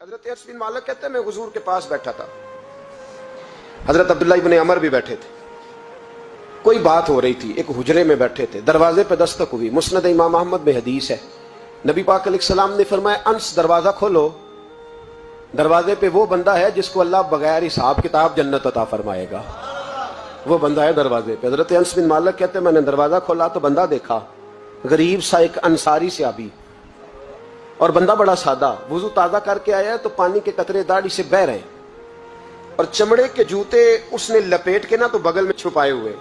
حضرت انس بن مالک کہتے ہیں میں حضور کے پاس بیٹھا تھا, حضرت عبداللہ ابن عمر بھی بیٹھے تھے, کوئی بات ہو رہی تھی, ایک حجرے میں بیٹھے تھے, دروازے پہ دستک ہوئی. مسند امام احمد میں حدیث ہے, نبی پاک علیہ السلام نے فرمایا انس دروازہ کھولو, دروازے پہ وہ بندہ ہے جس کو اللہ بغیر حساب کتاب جنت عطا فرمائے گا, وہ بندہ ہے دروازے پہ. حضرت انس بن مالک کہتے ہیں میں نے دروازہ کھولا تو بندہ دیکھا, غریب سا ایک انصاری صحابی, اور بندہ بڑا سادہ, وضو تازہ کر کے آیا ہے تو پانی کے قطرے داڑھی سے بہہ رہے ہیں, اور چمڑے کے جوتے اس نے لپیٹ کے نا تو بغل میں چھپائے ہوئے,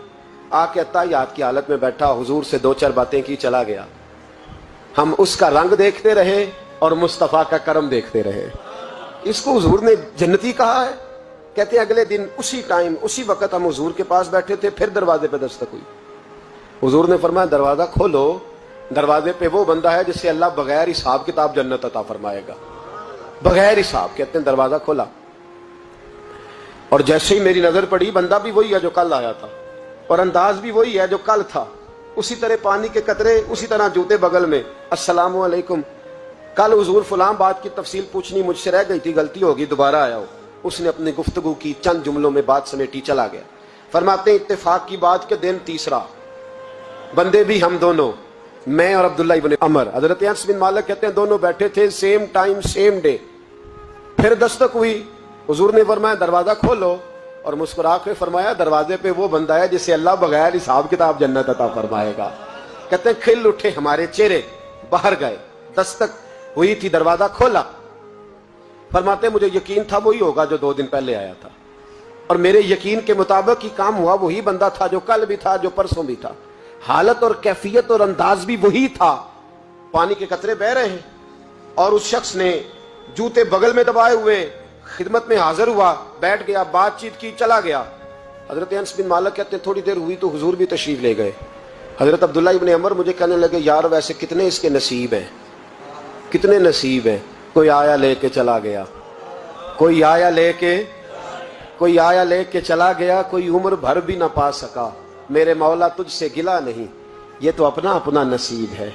آ کے اتحیات کی حالت میں بیٹھا, حضور سے دو چار باتیں کی, چلا گیا. ہم اس کا رنگ دیکھتے رہے اور مصطفیٰ کا کرم دیکھتے رہے. اس کو حضور نے جنتی کہا ہے. کہتے ہیں اگلے دن اسی ٹائم اسی وقت ہم حضور کے پاس بیٹھے تھے, پھر دروازے پہ دستک ہوئی. حضور نے فرمایا دروازہ کھولو, دروازے پہ وہ بندہ ہے جس سے اللہ بغیر حساب کتاب جنت عطا فرمائے گا, بغیر حساب. کہتے ہیں دروازہ کھولا, اور جیسے ہی میری نظر پڑی بندہ بھی وہی ہے جو کل آیا تھا, اور انداز بھی وہی ہے جو کل تھا, اسی طرح پانی کے قطرے, اسی طرح جوتے بغل میں. السلام علیکم, کل حضور فلاں بات کی تفصیل پوچھنی مجھ سے رہ گئی تھی, غلطی ہوگی, دوبارہ آیا ہو. اس نے اپنی گفتگو کی, چند جملوں میں بات سمیٹی, چلا گیا. فرماتے ہیں اتفاق کی بات کے دن تیسرا, بندے بھی ہم دونوں, میں اور عبداللہ ابن عمر. حضرت انس بن مالک کہتے ہیں دونوں بیٹھے تھے, سیم ٹائم سیم ڈے. پھر دستک ہوئی, حضور نے فرمایا دروازہ کھولو, اور مسکرا کے فرمایا دروازے پہ وہ بندہ ہے جسے اللہ بغیر حساب کتاب جنت عطا فرمائے گا. کہتے ہیں کھل اٹھے ہمارے چہرے, باہر گئے, دستک ہوئی تھی, دروازہ کھولا. فرماتے ہیں مجھے یقین تھا وہی ہوگا جو 2 دن پہلے آیا تھا, اور میرے یقین کے مطابق ہی کام ہوا. وہی بندہ تھا جو کل بھی تھا, جو پرسوں بھی تھا, حالت اور کیفیت اور انداز بھی وہی تھا. پانی کے قطرے بہ رہے ہیں, اور اس شخص نے جوتے بغل میں دبائے ہوئے خدمت میں حاضر ہوا, بیٹھ گیا, بات چیت کی, چلا گیا. حضرت انس بن مالک کہتے ہیں تھوڑی دیر ہوئی تو حضور بھی تشریف لے گئے. حضرت عبداللہ ابن عمر مجھے کہنے لگے یار ویسے کتنے اس کے نصیب ہیں, کتنے نصیب ہیں. کوئی آیا لے کے چلا گیا, کوئی آیا لے کے چلا گیا, کوئی عمر بھر بھی نہ پا سکا. میرے مولا تجھ سے گلا نہیں, یہ تو اپنا اپنا نصیب ہے,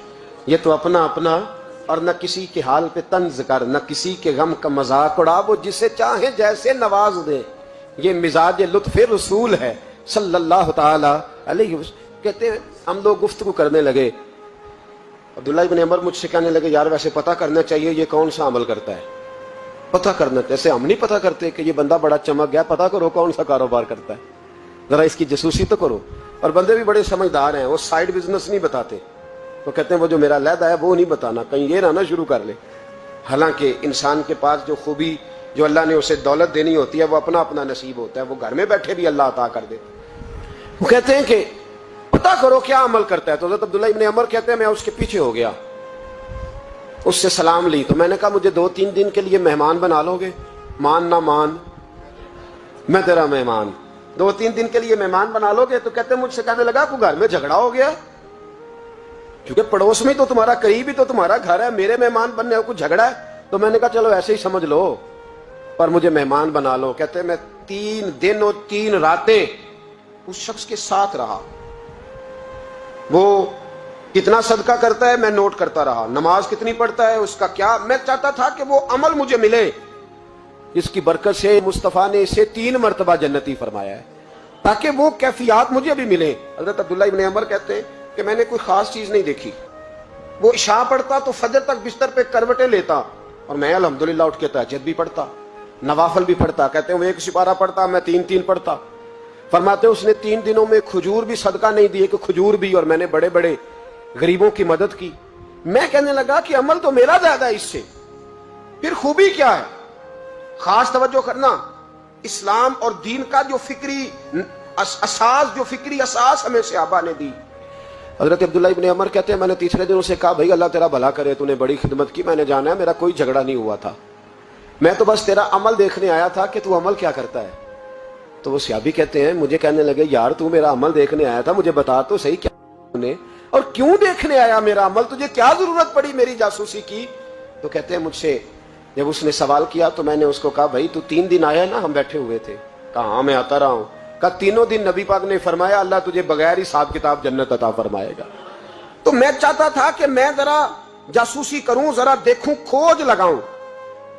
یہ تو اپنا اپنا. اور نہ کسی کے حال پہ طنز کر, نہ کسی کے غم کا مذاق اڑا, وہ جسے چاہے جیسے نواز دے. یہ مزاج لطف رسول ہے صلی اللہ تعالی علیہ وسلم. کہتے ہیں ہم لوگ گفتگو کرنے لگے. عبداللہ ابن عمر مجھ سے کہنے لگے یار ویسے پتہ کرنا چاہیے یہ کون سا عمل کرتا ہے, پتہ کرنا. جیسے ہم نہیں پتہ کرتے کہ یہ بندہ بڑا چمک گیا, پتہ کرو کون سا کاروبار کرتا ہے, ذرا اس کی جاسوسی تو کرو. اور بندے بھی بڑے سمجھدار ہیں, وہ سائیڈ بزنس نہیں بتاتے. وہ کہتے ہیں وہ جو میرا علیحدہ ہے وہ نہیں بتانا, کہیں یہ نہ شروع کر لے. حالانکہ انسان کے پاس جو خوبی, جو اللہ نے اسے دولت دینی ہوتی ہے, وہ اپنا اپنا نصیب ہوتا ہے, وہ گھر میں بیٹھے بھی اللہ عطا کر دے. وہ کہتے ہیں کہ پتہ کرو کیا عمل کرتا ہے. تو حضرت عبداللہ ابن عمر کہتے ہیں میں اس کے پیچھے ہو گیا, اس سے سلام لی. تو میں نے کہا مجھے 2-3 دن کے لیے مہمان بنا لو گے, مان نہ مان میں تیرا مہمان, 2-3 دن کے لیے مہمان بنا لو گے. تو کہتے ہیں مجھ سے کہنے لگا کوئی گھر میں جھگڑا ہو گیا, کیونکہ پڑوس میں تو تمہارا قریب ہی تو تمہارا گھر ہے, میرے مہمان بننے کو جھگڑا ہے. تو میں نے کہا چلو ایسے ہی سمجھ لو, پر مجھے مہمان بنا لو. کہتے ہیں میں 3 دن اور 3 راتیں اس شخص کے ساتھ رہا. وہ کتنا صدقہ کرتا ہے میں نوٹ کرتا رہا, نماز کتنی پڑھتا ہے, اس کا کیا. میں چاہتا تھا کہ وہ عمل مجھے ملے جس کی برکت سے مصطفیٰ نے اسے 3 مرتبہ جنتی فرمایا ہے, تاکہ وہ کیفیات مجھے بھی ملے. حضرت عبداللہ ابن عمر کہتے ہیں کہ میں نے کوئی خاص چیز نہیں دیکھی. وہ عشاء پڑھتا تو فجر تک بستر پہ کروٹیں لیتا, اور میں الحمدللہ اٹھ کے تہجد بھی پڑھتا, نوافل بھی پڑھتا. کہتے ہیں وہ 1 سپارہ پڑھتا, میں 3 پڑھتا. فرماتے ہیں اس نے 3 دنوں میں کھجور بھی صدقہ نہیں دی, کہ کھجور بھی, اور میں نے بڑے بڑے غریبوں کی مدد کی. میں کہنے لگا کہ عمل تو میرا زیادہ ہے اس سے, پھر خوبی کیا ہے. خاص توجہ کرنا, اسلام اور دین کا جو فکری اساس ہمیں صحابہ نے دی. حضرت عبداللہ ابن عمر کہتے ہیں میں نے تیسرے دن اسے کہا بھائی اللہ تیرا بھلا کرے, تو نے بڑی خدمت کی, میں نے جانا ہے میرا کوئی جھگڑا نہیں ہوا تھا, میں تو بس تیرا عمل دیکھنے آیا تھا کہ تو عمل کیا کرتا ہے. تو وہ صحابی کہتے ہیں مجھے کہنے لگے یار تو میرا عمل دیکھنے آیا تھا, مجھے بتا تو صحیح کیا نے, اور کیوں دیکھنے آیا میرا عمل, تجھے کیا ضرورت پڑی میری جاسوسی کی. تو کہتے ہیں مجھ سے جب اس نے سوال کیا تو میں نے اس کو کہا بھائی تو 3 دن آیا نا, ہم بیٹھے ہوئے تھے. کہا ہاں میں آتا رہا ہوں. کہا 3 دن نبی پاک نے فرمایا اللہ تجھے بغیر حساب کتاب جنت عطا فرمائے گا. تو میں چاہتا تھا کہ میں ذرا جاسوسی کروں, ذرا دیکھوں, کھوج لگاؤں,